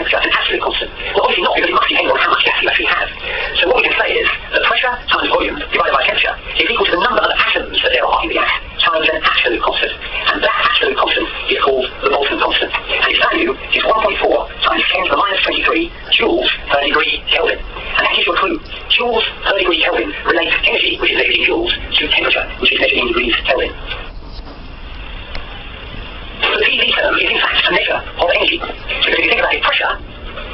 temperature an absolute constant? Well, obviously not, because it must depend on how much gas you actually have. So what we can say is that pressure times volume divided by temperature is equal to the number of atoms that there are in the gas times an absolute constant. And that absolute constant is called the Boltzmann constant. And its value is 1.4 times 10 to the minus 23 joules per degree Kelvin. And that gives you a clue. Joules per degree Kelvin relates energy, which is measured in joules, to temperature, which is measured in degrees Kelvin. The PV term is in fact a measure of energy. Because if you think about it, pressure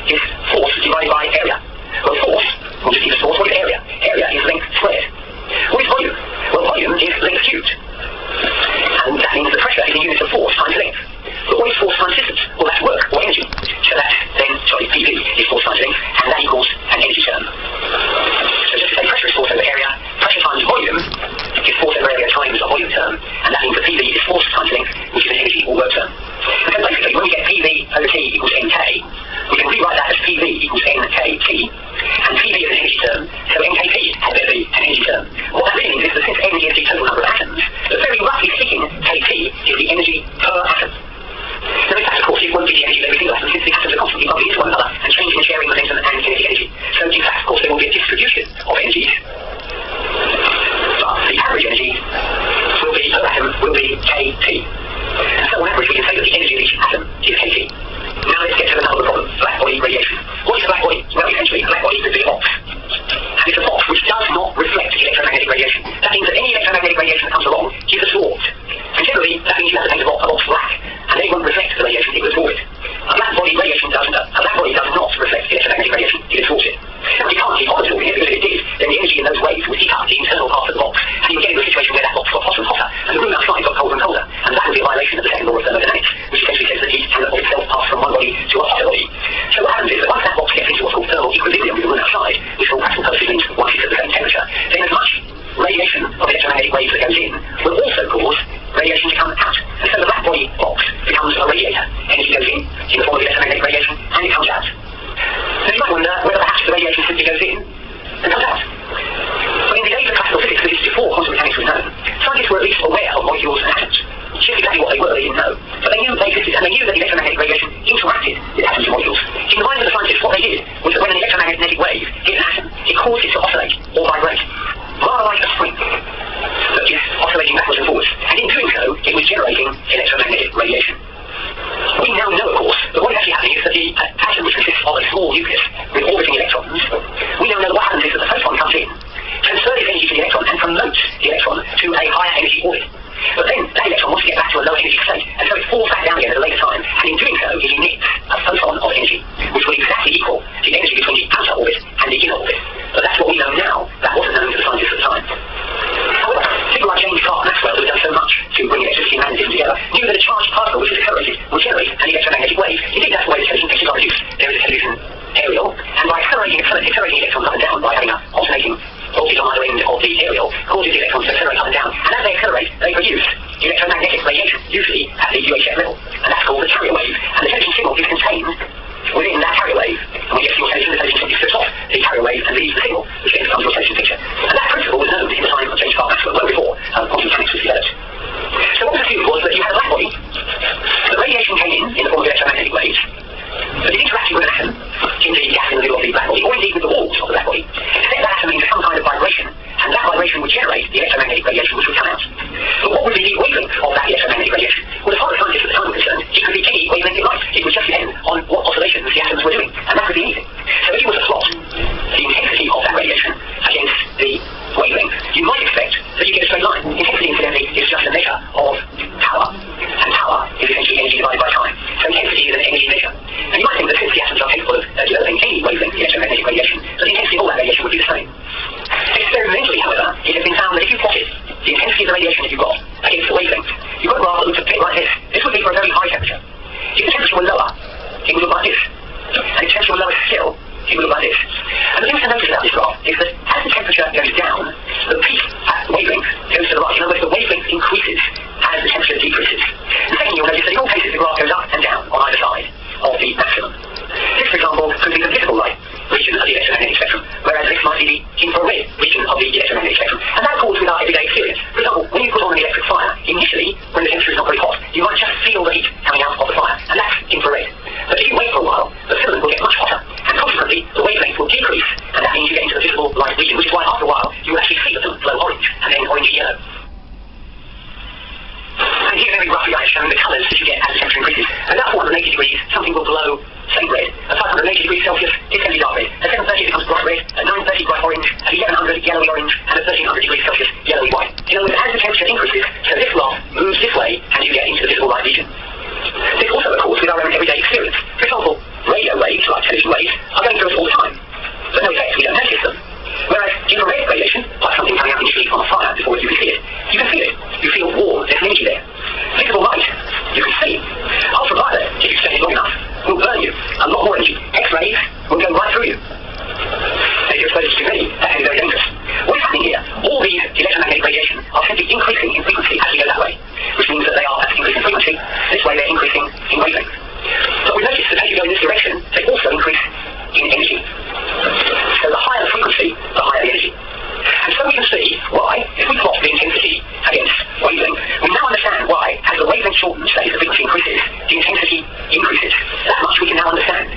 is force divided by area. Well, force, we'll just use force. What is area? Area is length squared. What is volume? Well, volume is length cubed. And that means the pressure is a unit of force times length. But what is force times distance? Well, that's work, or energy. So that then, PV is force times length, and that equals an energy term. So just to say pressure is force over area, pressure times volume is force over area times a volume term, and that means that PV is force times length, which is an energy or work term. And so basically, when we get PV over T equals NK, we can rewrite that as PV equals NKT, and PV is an energy term, so NKT had better be an energy term. What that really means is that since N is the total number of atoms, that very roughly speaking, KT is the energy per atom. Now in fact, of course, it won't be the energy of every single atom, since the atoms are constantly bumping into one another and changing and sharing momentum and kinetic energy. So in fact, of course, there will be a distribution of energies. But the average energy will be, per atom, will be KT. And so on average, we can say that the energy of each atom is KT. Now let's get to the number problem, black body radiation. What is a black body? Well, essentially, a black body could be a box. And it's a box which does not reflect electromagnetic radiation. That means that any electromagnetic radiation that comes along is absorbed. And generally, that means you have to paint a box black, and they won't reflect the radiation, it will absorb it. A black body does not reflect electromagnetic radiation, it absorbs it. Now, you can't keep on absorbing it, because if it did, then the energy in those waves would heat up the internal part of the box, and you would get into a situation where that box got hotter and hotter, and the room outside got colder and colder, and that would be a violation of the second law of thermodynamics, which essentially says that heat cannot itself pass from one body to a hotter body. So what happens is that once that box gets into what's called thermal equilibrium with the room outside, which for all practical purposes means once it's at the same temperature, then as much radiation of electromagnetic waves that goes in will also cause radiation to come out. And so the black body box becomes a radiator. Energy goes in the form of electromagnetic radiation, and it comes out. Now you might wonder whether perhaps the radiation simply goes in and comes out. But in the days of classical physics, this is before quantum mechanics was known, scientists were at least aware of molecules and atoms. Just exactly what they were, they didn't know. But they knew they existed, and they knew that electromagnetic radiation interacted with atoms and molecules. In the mind of the scientists, what they did was that when an electromagnetic wave hit an atom, it caused it to oscillate or vibrate, rather like a spring that is oscillating backwards and forwards. And in doing so, it was generating electromagnetic radiation. We now know, of course, that what is actually happening is that the atom, which consists of a small nucleus with orbiting electrons, we now know that what happens is that the photon comes in, transfers its energy to the electron, and promotes the electron to a higher energy orbit. But then that electron wants to get back to a lower energy state, and so it falls back down again at a later time, and in doing so, it emits a photon of energy, which will exactly equal the energy between the outer orbit and the inner orbit. But that's what we know now. That wasn't known to the scientists at the time. However, people like James Clerk Maxwell, who has done so much to bring electricity and magnetism together, knew that a charged particle which is accelerated will generate an electromagnetic wave. Indeed, that's the way the television pictures are produced. There is a television aerial, and by accelerating electrons up and down, by having an alternating voltage on either end of the aerial, causes the electrons to accelerate up and down. And as they accelerate, they produce electromagnetic radiation, usually at the UHF level. And that's called the carrier wave. And the television signal is contained within that carrier wave. And when you get to your television, the television simply strips off the carrier wave and leaves the signal, which then becomes your television picture. And that principle was known in the time of James Clerk Maxwell, well before quantum mechanics was developed. So what was assumed was that you had a black body, the radiation came in the form of electromagnetic waves, but it interacted with an atom in the gas in the middle of the black body, or indeed with the walls of the black body, set that atom into some kind of vibration, and that vibration would generate the electromagnetic radiation which would come out. But what would be the wavelength of that electromagnetic radiation? Well, as far as scientists at the time were concerned, it could be any wavelength in light. It would just depend on what oscillations the atoms were doing, and that could be anything. So if you were to plot the intensity of that radiation against the wavelength, you might expect that you get a straight line. Intensity, incidentally, is just a measure of power, and power is essentially energy divided by time. So intensity is an energy measure. And you might think that since the atoms are capable of developing any wavelength electromagnetic radiation, that the intensity of all that radiation would be the same. Experimentally, however, it has been found that if you plotted the intensity of the radiation that you got against the wavelength, you got a graph that looks a bit like this. This would be for a very high temperature. If the temperature were lower, it would look like this. And if the temperature were lower still, it would look like this. And the thing to notice about this graph is that as the temperature goes down, the peak at wavelength goes to the right. In other words, the wavelength increases as the temperature decreases. And second, you'll notice that in all cases the graph goes up and down on either side of the maximum. This, for example, could be the visible light region of the electromagnetic spectrum, whereas this might be the infrared region of the electromagnetic spectrum. And that accords with our everyday experience. For example, when you put on an electric experience. For example, radio waves, like television waves, are going through us all the time. But no effect, we don't notice them. Whereas infrared radiation, like something coming out in your sleep on a fire before you can see it. You can feel it. You feel warm, there's an energy there. Visible light, you can see. Ultraviolet, if you stay long enough, will burn you. A lot more energy. X-rays will go right through you. If you're exposed to too many, that can be very dangerous. What is happening here? All these electromagnetic radiation are simply increasing in frequency as we go that way, which means that they are increasing frequency. This way they're increasing in wavelength. But we notice that as you go in this direction, they also increase in energy. So the higher the frequency, the higher the energy. And so we can see why, if we plot the intensity against wavelength, we now understand why, as the wavelength shortens, that is, the frequency increases, the intensity increases. That much we can now understand.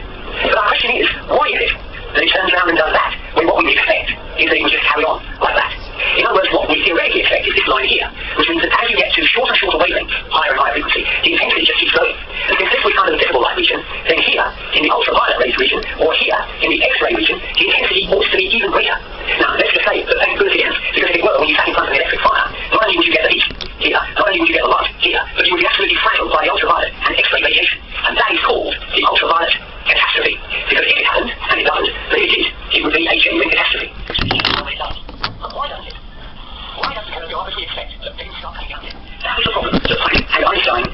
But our question is, why is it that it turns around and does that, when what we would expect is that it would just carry on like that? In other words, what we theoretically expect is this line here, which means that as you get to shorter and shorter wavelengths, higher and higher frequency, the intensity just keeps growing. And since this was kind of the visible light region, then here, in the ultraviolet rays region, or here, in the X-ray region, the intensity ought to be even greater. Now, let's just say that thank goodness it isn't, because if it were, when you sat in front of an electric fire, not only would you get the heat here, not only would you get the light here, but you would be absolutely flattened by the ultraviolet and X-ray radiation. And that is called the ultraviolet catastrophe. Because if it happened, and it doesn't, but if it did, it would be a genuine catastrophe. But why doesn't it? Why doesn't it go on as we expect that things start coming down here? That was the problem that Planck and Einstein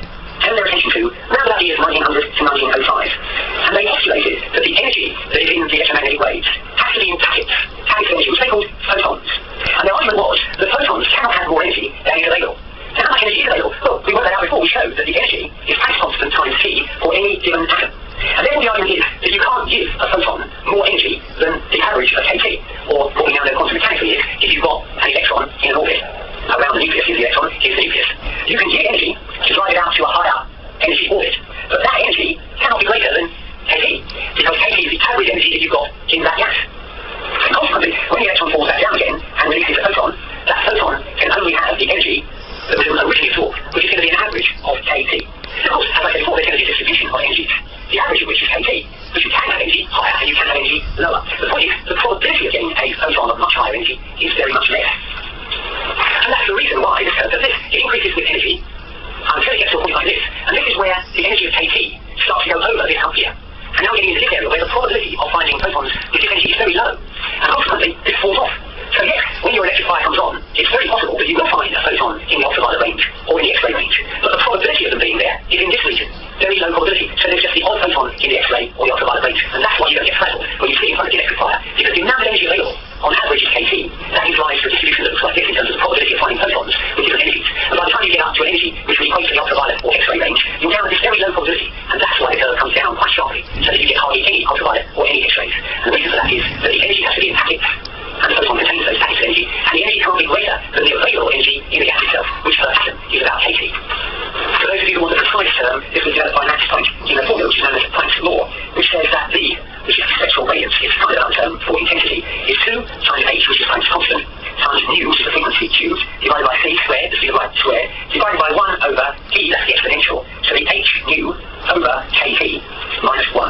turned their attention to around about the years 1900 to 1905. And they postulated that the energy that is in the electromagnetic waves has to be in packets of energy, which they called photons. And their argument was that photons cannot have more energy than is available. So how much energy is available? Well, we worked that out before. We showed that the energy is phase constant times T for any given atom. And therefore the argument is that you can't give a photon more energy than the average of kT, or what we now know quantum mechanically is, if you've got an electron in an orbit around the nucleus, here's the electron, here's the nucleus. You can give energy to drive it out to a higher energy orbit, but that energy cannot be greater than kT, because kT is the average energy that you've got in that gas. And consequently, when the electron falls back down again and releases a photon, that photon can only have the energy that was originally absorbed, which is going to be an average of kT. Of course, as I said before, there's going to be a distribution of energies, the average of which is kT, but you can have energy higher and you can have energy lower. The point is, the probability of getting a photon of much higher energy is very much less. And that's the reason why this curve does this. It increases with energy until it gets to a point like this. And this is where the energy of kT starts to go over this up here. And now we're getting into this area where the probability of finding photons with this energy is very low. And ultimately, this falls off. So yes, when your electric fire comes on, it's very possible that you will find a photon in the ultraviolet range or in the X-ray range. But the probability of them being there is in this region. Very low probability. So there's just the odd photon in the X-ray or the ultraviolet range. And that's why you don't get frazzled when you sit in front of the electric fire. Because the amount of energy available on average is kT. That gives rise to a distribution that looks like this in terms of the probability of finding photons with different energies. And by the time you get up to an energy which will equate to the ultraviolet or X-ray range, you're down at this very low probability. And that's why the curve comes down quite sharply. So that you get hardly any ultraviolet or any X-rays. And the reason for that is that the energy has to be in packets. And the photon contains those packets of energy, and the energy can't be greater than the available energy in the gas itself, which per atom is about kT. For those of you who want the precise term, this was developed by Max Planck in a formula which is known as Planck's law, which says that V, which is the spectral radiance, is kind of another term for intensity, is 2 times h, which is Planck's constant, times nu, which is the frequency cubed, divided by c squared, the speed of light squared, divided by 1 over e, that's the exponential, so the h nu over kT minus 1.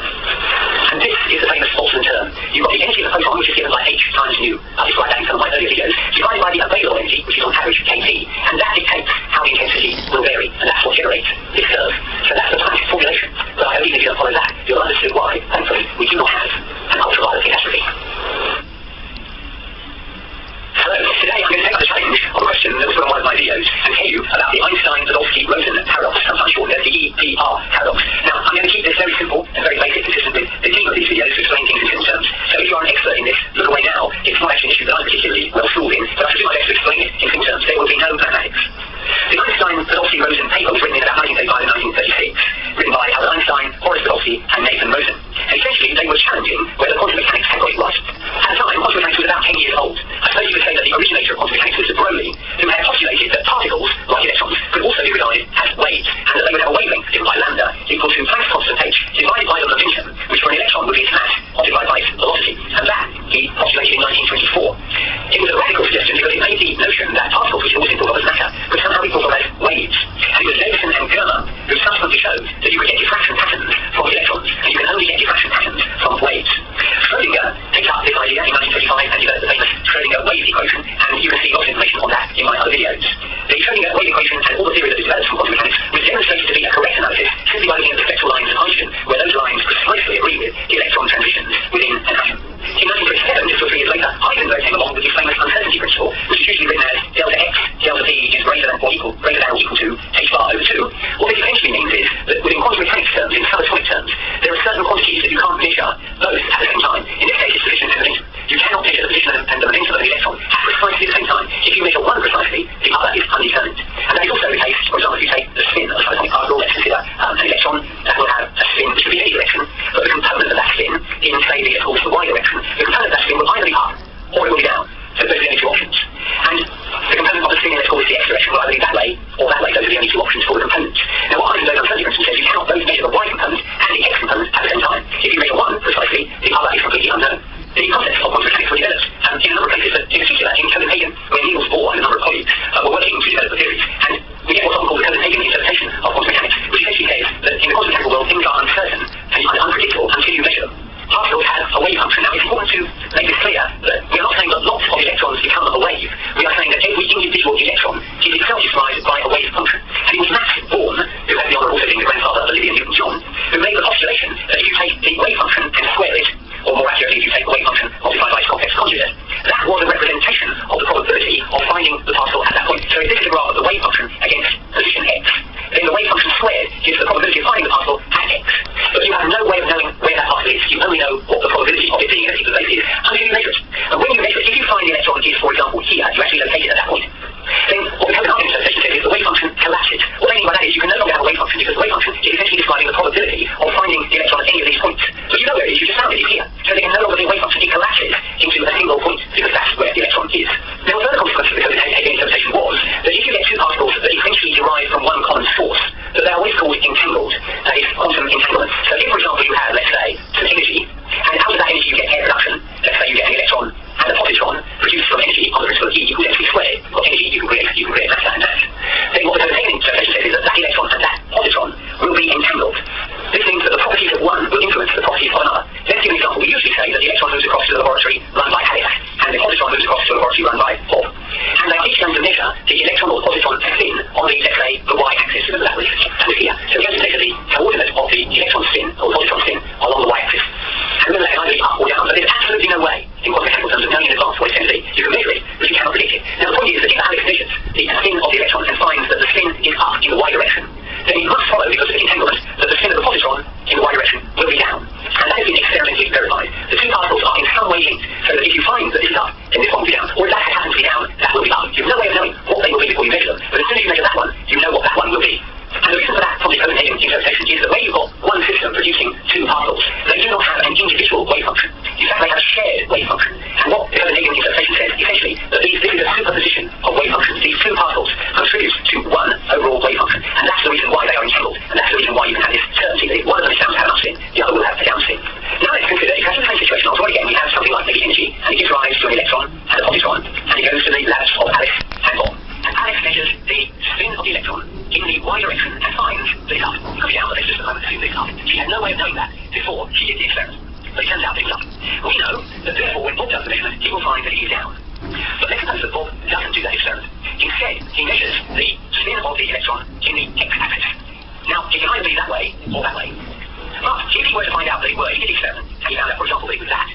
And this is the famous Boltzmann term. You've got the energy of the photon, which is given by h times nu. I'll describe that in some of my earlier videos, divided by the available energy, which is on average kT, and that dictates how the intensity will vary, and that's what generates this curve. So that's the Planck formulation. But I hope even if you don't follow that, you'll understand why, thankfully, we do not have an ultraviolet catastrophe. Hello, today I'm going to take up the challenge of a question that was put on one of my videos and tell you about the Einstein-Podolsky-Rosen paradox, sometimes shortened as the EPR paradox. Now, I'm going to keep this very simple and very basic, consistent with the theme of these videos to explain things in simple terms. So if you are an expert in this, look away now. It's not actually an issue that I'm particularly well schooled in, but I should do my best to explain it in simple terms. There will be no mathematics. The Einstein-Podolsky-Rosen paper was written in about 1935 and 1936, written by Albert Einstein, Horace Podolsky, and Nathan Rosen. And essentially, they were challenging whether quantum mechanics had got it right. At the time, quantum mechanics was about 10 years old. I suppose you could say that the originator of quantum mechanics was de Broglie, who had postulated that particles, like electrons, could also be regarded as waves, and that they would have a wavelength given by lambda equal to Planck's constant h divided by the momentum, which for an electron would be its mass multiplied by its velocity. And that he postulated in 1924. It was a radical suggestion because it made the notion that particles, which always been thought of as matter, could somehow be thought of as waves. And it was Davison and Germer who subsequently showed that you could get diffraction patterns from electrons, and you can only get diffraction patterns from waves. Schrödinger picked up this idea in 1935 and developed the famous Schrödinger wave equation, and you can see lots of information on that in my other videos. The mechanical world, things are uncertain and unpredictable until you measure them. Particles have a wave function. Now, it's important to make this clear that we're not saying that lots of electrons become a wave. We are saying that every individual electron is itself described by a wave function. And it was Max Born, who had the honour of also being the grandfather of Olivia Newton-John, who made the postulation that if you take the wave function and square it, or more accurately, if you take the wave function multiplied by its complex conjugate, that was a representation of the probability of finding the particle at that point. So if this is a graph of the wave function against position x, then the wave function squared gives the probability of finding the particle at x. But you have no way of knowing where that particle is. You only know what the probability of it being at a particular place is until you measure it. And when you measure it, if you find the electron is, for example, here, you actually locate it at that point, then what the Copenhagen interpretation says is the wave function collapses. What they mean by that is you can no longer have a wave function because the wave function is essentially describing the probability of finding the electron at any of these points. But you know where it is, you just found it, it's here. So they can no longer be a wave function, it collapses into a single point because that's where the electron is. Now, a further consequence of the Copenhagen interpretation was that if you get two particles that essentially derive from one common source, that they're always called entangled, that is quantum entanglement. So if, for example, you have, let's say, some energy, and out of that energy you get air reduction, let's say you get an electron and a positron produced from energy on the principle of E equals mc squared. What energy you can create mass and mass. Then what the Copenhagen interpretation says is that that electron and that positron will be entangled. This means that the properties of one will influence the properties of another. Let's give an example. We usually say that the electron moves across to the laboratory run by Alice, and the positron moves across to the laboratory run by Bob. And they are each going to measure the electron or the positron spin on the, let's say, the y-axis. Remember that was here. So we're going to measure the coordinate of the electron spin or the positron spin along the y-axis. And remember that can either be up or down, but there's absolutely no way in quantum mechanical terms of knowing in advance what it's going to be. You can measure it, but you cannot predict it. Now the point is that if Alex measures the spin of the electron and finds that the spin is up in the y direction, then it must follow, because of the entanglement, that the spin of the positron in the y direction will be down. And that has been experimentally verified. The two particles are in some way linked, so that if you find that this is up, then this one will be down. Or if that happens to be down, that will be up. You have no way of knowing what they will be before you measure them, but as soon as you measure that one, you know what that one will be. And the reason for that from the Copenhagen interpretation is that when you've got one system producing two particles, they do not have an individual wave function. In fact, they have a shared wave function. And what the Copenhagen interpretation says, essentially, that this is a superposition of wave functions. These two particles contribute to one overall wave function. And that's the reason why they are entangled. And that's the reason why you can have this certainty that if one of them is found to have an upspin, the other will have a downspin. Now let's consider, if you have the same situation, also again, we have something like maybe energy, and it gives rise to an electron and a positron, and it goes to the labs of Alice and Bob. And Alex measures the spin of the electron in the y direction and finds that it's up. It could be down, but let's just assume that it's up. She had no way of knowing that before she did the experiment. But it turns out that it's up. We know that therefore when Bob does the measurement, he will find that it is down. But let's suppose that Bob doesn't do that experiment. Instead, he measures the spin of the electron in the x-axis. Now, it can either be that way or that way. But if he were to find out that it were, he did the experiment, and he found out, for example, that it was that,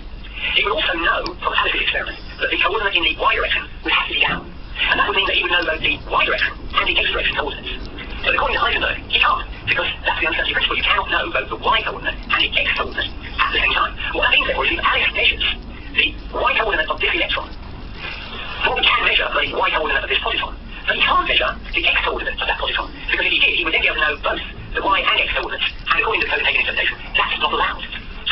he would also know from Alice's experiment that the coordinate in the y direction would have to be down. And that would mean that he would know both the y direction and the x direction coordinates. But according to Heisenberg, he can't, because that's the uncertainty principle. You cannot know both the y coordinate and the x coordinate at the same time. What that means, therefore, is if Alice measures the y coordinate of this electron, Bob can measure the y coordinate of this positron, but he can't measure the x coordinate of that positron, because if he did, he would then be able to know both the y and x coordinates, and according to the Copenhagen interpretation, that's not allowed.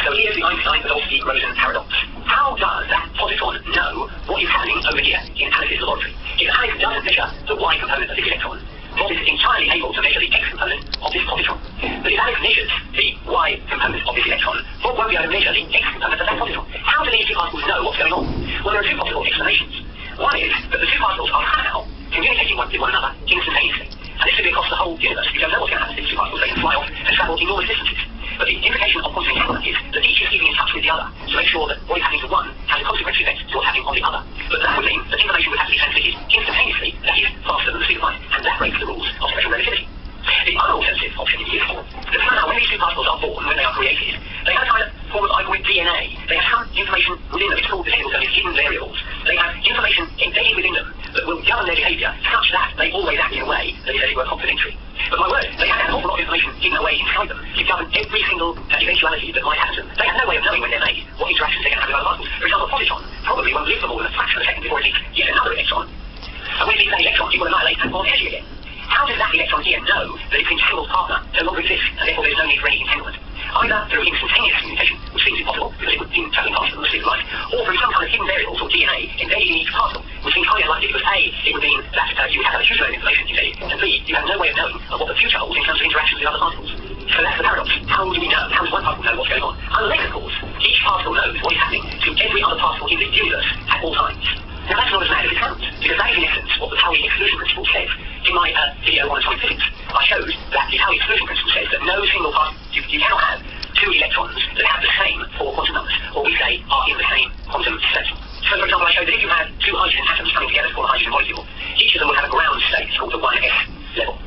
So here's the Einstein-Podolsky-Rosen paradox. How does that positron know what is happening over here in Alice's laboratory? If Alice doesn't measure the y component of this electron, Bob is entirely able to measure the x component of this positron. But if Alice measures the y component of this electron, Bob won't be able to measure the x component of that positron. How do these two particles know what's going on? Well, there are two possible explanations. One is that the two particles are somehow communicating with one another instantaneously. And this could be across the whole universe. We don't know what's going to happen to these two particles. They can fly off and travel enormous distances. But the implication of quantum entanglement is that each is keeping in touch with the other to make sure that what is happening to one has a consequential effect to what's happening on the other. But that would mean that information would have to be transmitted instantaneously, that is, faster than the speed of light, and that breaks the rules of special relativity. The other alternative option is useful. That somehow when these two particles are born, when they are created, they have a kind of form of algorithmic DNA. They have some information within them. It's called the Higgs hidden variables. They have information embedded within them that will govern their behaviour such that they always act in a way that is, as it were, complementary. But my word, they have an awful lot of information hidden away inside them to govern every single eventuality that might happen to them. They have no way of knowing when they're made what interactions they can have with other particles. For example, a positron probably won't live for more than a fraction of a second before it meets yet another electron. And when it meets that electron, it will annihilate and form energy again. How does that electron here know that its entangled partner no longer exists, and therefore there is no need for any entanglement? Either through instantaneous communication, which seems impossible because it would seem travelling faster than the speed of light, or through some kind of hidden variables or DNA embedded in each particle, which seems highly unlikely because A, it would mean that you would have a huge amount of information embedded, and B, you have no way of knowing what the future holds in terms of interactions with other particles. So that's the paradox. How do we know? How does one particle know what's going on? Unless, of course, each particle knows what is happening to every other particle in the universe at all times. Now that's not as bad as it sounds, because that is in essence what the Pauli exclusion principle says. In my video on atomic physics, I showed that the Pauli exclusion principle says that no single particle You cannot have two electrons that have the same four quantum numbers, or we say are in the same quantum state. So, for example, I showed that if you have two hydrogen atoms coming together to form a hydrogen molecule, each of them will have a ground state called the 1s level.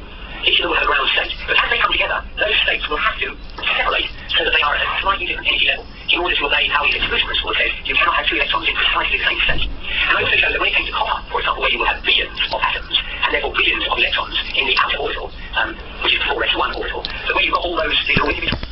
Each of them will have a ground state. But as they come together, those states will have to separate so that they are at a slightly different energy level in order to obey Pauli's exclusion principle that says you cannot have two electrons in precisely the same state. And I also showed that when it came to copper, for example, where you will have billions of atoms and therefore billions of electrons in the outer orbital, which is the 4s1 orbital, that when you've got all those, these are all individual